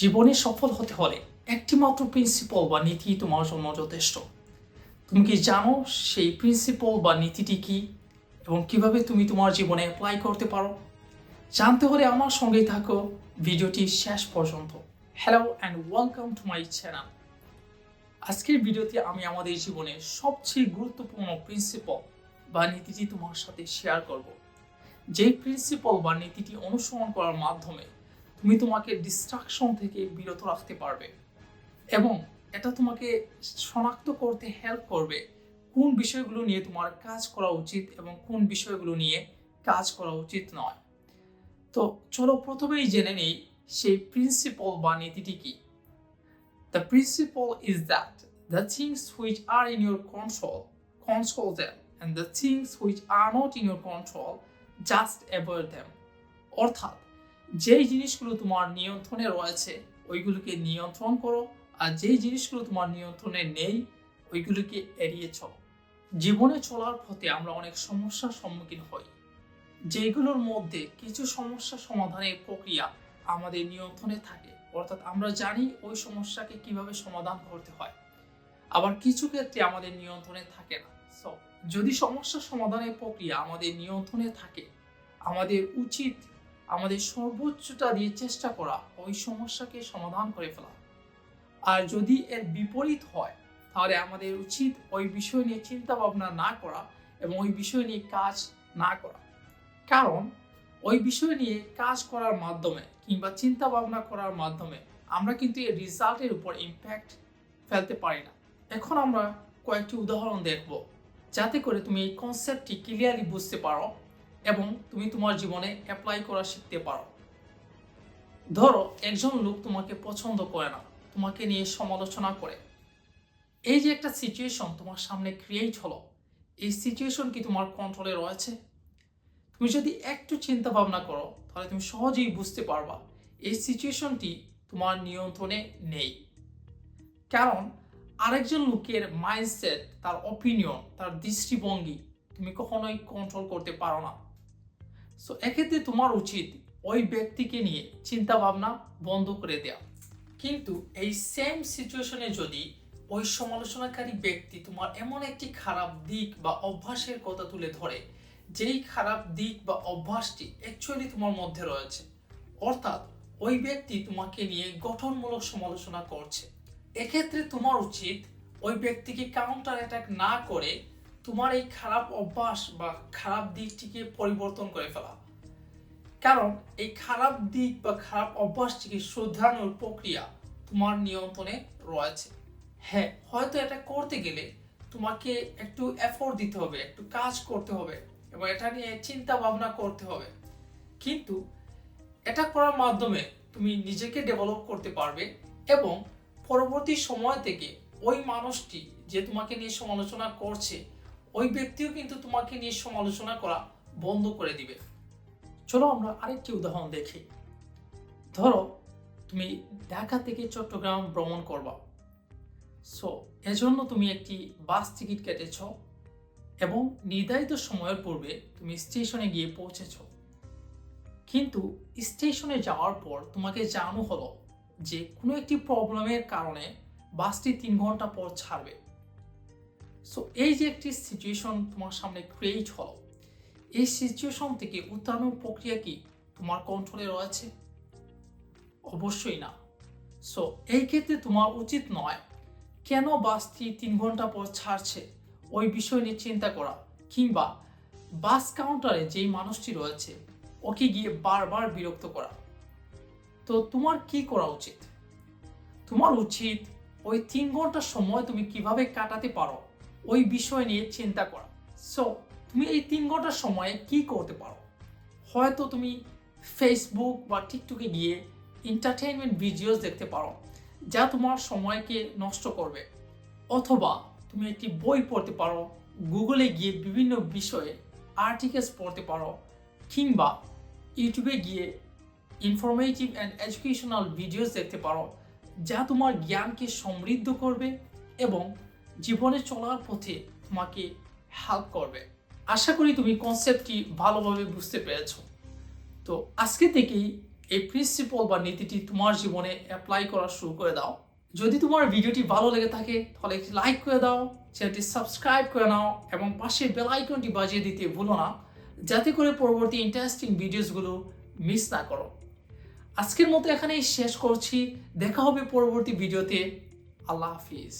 জীবনে সফল হতে হলে একটি মাত্র প্রিন্সিপাল বা নীতি তোমার জন্য যথেষ্ট। তুমি কি জানো সেই প্রিন্সিপাল বা নীতিটি কি এবং কিভাবে তুমি তোমার জীবনে অ্যাপ্লাই করতে পারো? জানতে হলে আমার সঙ্গেই থাকো ভিডিওটি শেষ পর্যন্ত। Hello and welcome to my channel. আজকের ভিডিওতে আমি আমাদের জীবনে সবচেয়ে গুরুত্বপূর্ণ প্রিন্সিপাল বা নীতিটি তোমার সাথে শেয়ার করব। যেই প্রিন্সিপাল বা নীতিটি অনুসরণ করার মাধ্যমে তুমি তোমাকে ডিস্ট্রাকশন থেকে বিরত রাখতে পারবে এবং এটা তোমাকে শনাক্ত করতে হেল্প করবে কোন বিষয়গুলো নিয়ে তোমার কাজ করা উচিত এবং কোন বিষয়গুলো নিয়ে কাজ করা উচিত নয়। তো চলো প্রথমেই জেনে নেই সেই প্রিন্সিপাল বা নীতিটি কি। The principle is that the things which are in your control them, and the things which are not in your control, just avoid them. অর্থাৎ যেই জিনিসগুলো তোমার নিয়ন্ত্রণে রয়েছে ওইগুলোকে নিয়ন্ত্রণ করো, আর যেই জিনিসগুলো তোমার নিয়ন্ত্রণে নেই ওইগুলোকে এড়িয়ে চলো। জীবনে চলার পথে আমরা অনেক সমস্যার সম্মুখীন হই, যেগুলোর মধ্যে কিছু সমস্যা সমাধানের প্রক্রিয়া আমাদের নিয়ন্ত্রণে থাকে, অর্থাৎ আমরা জানি ওই সমস্যাকে কিভাবে সমাধান করতে হয়। আবার কিছু ক্ষেত্রে আমাদের নিয়ন্ত্রণে থাকে না। সো যদি সমস্যা সমাধানের প্রক্রিয়া আমাদের নিয়ন্ত্রণে থাকে, আমাদের উচিত আমাদের সর্বোচ্চটা দিয়ে চেষ্টা করা ওই সমস্যাকে সমাধান করে ফেলা। আর যদি এর বিপরীত হয় তাহলে আমাদের উচিত ওই বিষয় নিয়ে চিন্তা ভাবনা না করা এবং ওই বিষয় নিয়ে কাজ না করা। কারণ ওই বিষয় নিয়ে কাজ করার মাধ্যমে কিংবা চিন্তা ভাবনা করার মাধ্যমে আমরা কিন্তু এর রেজাল্টের উপর ইম্প্যাক্ট ফেলতে পারি না। এখন আমরা কয়েকটি উদাহরণ দেখব যাতে করে তুমি এই কনসেপ্টটি ক্লিয়ারলি বুঝতে পারো এবং তুমি তোমার জীবনে অ্যাপ্লাই করা শিখতে পারো। ধরো একজন লোক তোমাকে পছন্দ করে না, তোমাকে নিয়ে সমালোচনা করে। এই যে একটা সিচুয়েশন তোমার সামনে ক্রিয়েট হলো, এই সিচুয়েশন কি তোমার কন্ট্রোলে রয়েছে? তুমি যদি একটু চিন্তা ভাবনা করো তাহলে তুমি সহজেই বুঝতে পারবা এই সিচুয়েশনটি তোমার নিয়ন্ত্রণে নেই। কারণ আরেকজন লোকের মাইন্ডসেট, তার অপিনিয়ন, তার দৃষ্টিভঙ্গি তুমি কখনোই কন্ট্রোল করতে পারো না। সো এক্ষেত্রে তোমার উচিত ওই ব্যক্তিকে নিয়ে চিন্তা ভাবনা বন্ধ করে দেওয়া। কিন্তু এই সেম সিচুয়েশনে যদি ওই সমালোচনাকারী ব্যক্তি তোমার এমন একটি খারাপ দিক বা অভ্যাসের কথা তুলে ধরে, যেই খারাপ দিক বা অভ্যাসটি অ্যাকচুয়ালি তোমার মধ্যে রয়েছে, অর্থাৎ ওই ব্যক্তি তোমাকে নিয়ে গঠনমূলক সমালোচনা করছে, এক্ষেত্রে তোমার উচিত ওই ব্যক্তিকে কাউন্টার অ্যাটাক না করে তোমার এই খারাপ অভ্যাস বা খারাপ দিকটিকে পরিবর্তন করে ফেলা। কারণ এই খারাপ দিক বা খারাপ অভ্যাসটিকে শুধরানোর প্রক্রিয়া তোমার নিয়ন্ত্রণে রয়েছে। হ্যাঁ, হয়তো এটা করতে গেলে তোমাকে একটু এফোর্ট দিতে হবে, একটু কাজ করতে হবে এবং এটা নিয়ে চিন্তা ভাবনা করতে হবে, কিন্তু এটা করার মাধ্যমে তুমি নিজেকে ডেভেলপ করতে পারবে এবং পরবর্তী সময় থেকে ওই মানুষটি যে তোমাকে নিয়ে সমালোচনা করছে ওই ব্যক্তিও কিন্তু তোমাকে নিয়ে সমালোচনা করা বন্ধ করে দিবে। চলো আমরা আরেকটি উদাহরণ দেখি। ধরো তুমি ঢাকা থেকে চট্টগ্রাম ভ্রমণ করবা। সো এজন্য তুমি একটি বাস টিকিট কেটেছ এবং নির্ধারিত সময়ের পূর্বে তুমি স্টেশনে গিয়ে পৌঁছেছ। কিন্তু স্টেশনে যাওয়ার পর তোমাকে জানানো হলো যে কোনো একটি প্রবলেমের কারণে বাসটি 3 ঘন্টা পর ছাড়বে। সো এই যে একটি সিচুয়েশন তোমার সামনে ক্রিয়েট হলো, এই সিচুয়েশন থেকে উত্তরণের প্রক্রিয়া কি তোমার কন্ট্রোলে রয়েছে? অবশ্যই না। সো এই ক্ষেত্রে তোমার উচিত নয় কেন বাসটি 3 ঘন্টা পর ছাড়ছে ওই বিষয় নিয়ে চিন্তা করা, কিংবা বাস কাউন্টারে যেই মানুষটি রয়েছে ওকে গিয়ে বারবার বিরক্ত করা। তো তোমার কি করা উচিত? তোমার উচিত ওই 3 ঘন্টা সময় তুমি কিভাবে কাটাতে পারো ওই বিষয় নিয়ে চিন্তা করা। সো তুমি এই 3 ঘন্টার সময়ে কি করতে পারো? হয়তো তুমি ফেসবুক বা টিকটকে গিয়ে এন্টারটেইনমেন্ট ভিডিওস দেখতে পারো যা তোমার সময়কে নষ্ট করবে, অথবা তুমি একটি বই পড়তে পারো, গুগলে গিয়ে বিভিন্ন বিষয়ে আর্টিকেলস পড়তে পারো, কিংবা ইউটিউবে গিয়ে ইনফরমেটিভ অ্যান্ড এডুকেশনাল ভিডিওস দেখতে পারো যা তোমার জ্ঞানকে সমৃদ্ধ করবে এবং জীবনে চলার পথে তোমাকে হেল্প করবে। আশা করি তুমি কনসেপ্টটি ভালোভাবে বুঝতে পেরেছো। তো আজকে থেকেই এই প্রিন্সিপাল বা নীতিটি তোমার জীবনে অ্যাপ্লাই করা শুরু করে দাও। যদি তোমার ভিডিওটি ভালো লেগে থাকে তাহলে একটি লাইক করে দাও, চ্যানেলটি সাবস্ক্রাইব করে নাও এবং পাশে বেল আইকনটি বাজিয়ে দিতে ভুলো না, যাতে করে পরবর্তী ইন্টারেস্টিং ভিডিওসগুলো মিস না করো। আজকের মতো এখানেই শেষ করছি। দেখা হবে পরবর্তী ভিডিওতে। আল্লাহ হাফিজ।